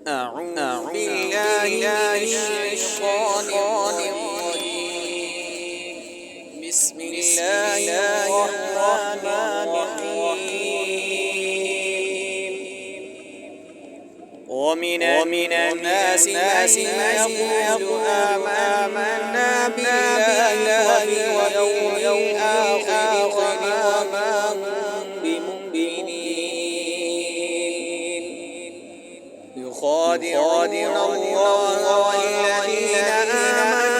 أعوذ بالله من الشيطان الرجيم. بسم الله الرحمن الرحيم. ومن الناس من يقول آمنا بالله واليوم الآخر وما هم بمؤمنين. يخادعون الله والذين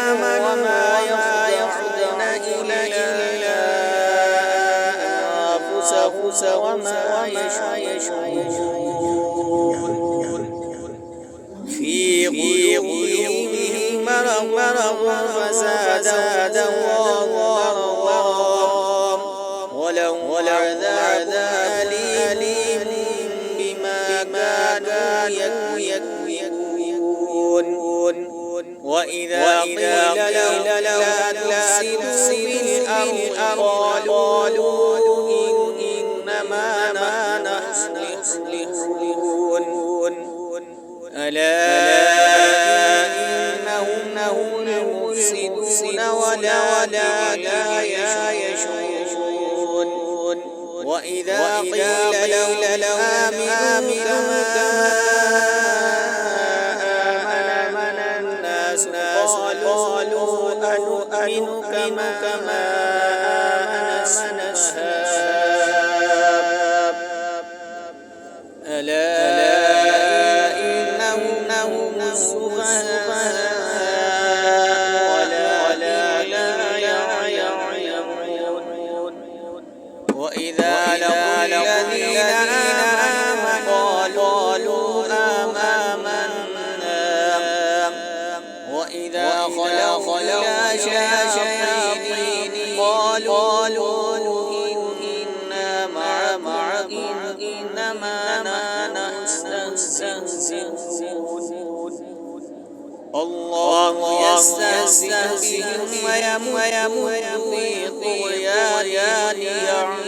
آمنوا وما يخدعون إلا أنفسهم وما يشعرون. في قلوبهم مرض فزادهم الله مرضا ولهم عذاب أليم بما كانوا يكذبون. وإذا قيل لهم لا تفسدوا في الأرض قالوا إنما نحن مصلحون. ألا إنهم المفسدون ولكن لا يشعرون. وإذا قيل لهم آمنوا كما آمن الناس قالوا أنؤمن كما آمن السفهاء. ألا إنهم السفهاء ولكن لا يعلمون. وإذا لقوا الذين آمنوا قالوا آمنا. وإذا خلوا إلى شياطين قالوا إنا معكم إنما نستهزئون. الله يستهزئ بهم ويمد في طغيانهم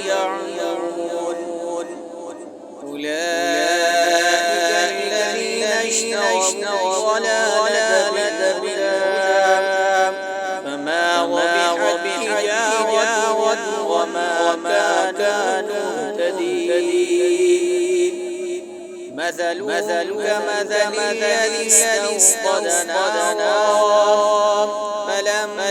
يعمهون. أولئك الذين اشتروا الضلالة بالهدى فما ربحت تجارتهم وما كانوا مهتدين. مثلهم كمثل الذي استوقد نارا فلما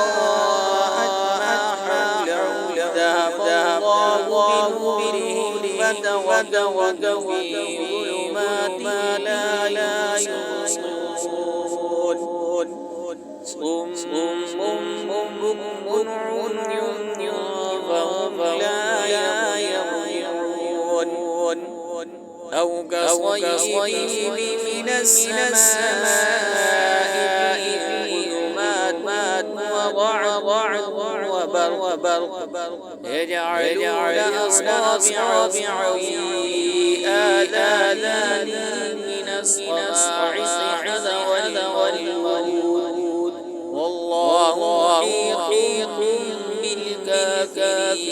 أضاءت ما حوله ذهب الله بنورهم فتركهم في ظلمات لا يبصرون. صم بكم عمي فهم لا يرجعون. أو كصيب من السماء ظلمات ورعد وبرق يجعلون أصابعهم في آذانهم من الصواعق حذر الموت والله محيط بالكافرين.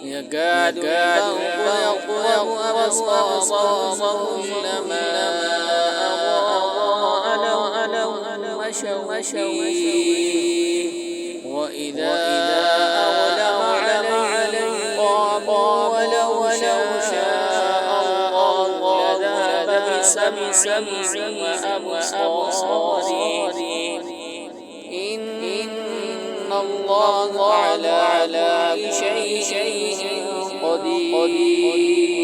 يكاد البرق يخطف أبصارهم كلما أضاء لهم مشوا فيه وإذا أظلم عليهم قاموا ولو شاء الله لذهب بسمعهم وأبصارهم إن الله على كل شيء قدير.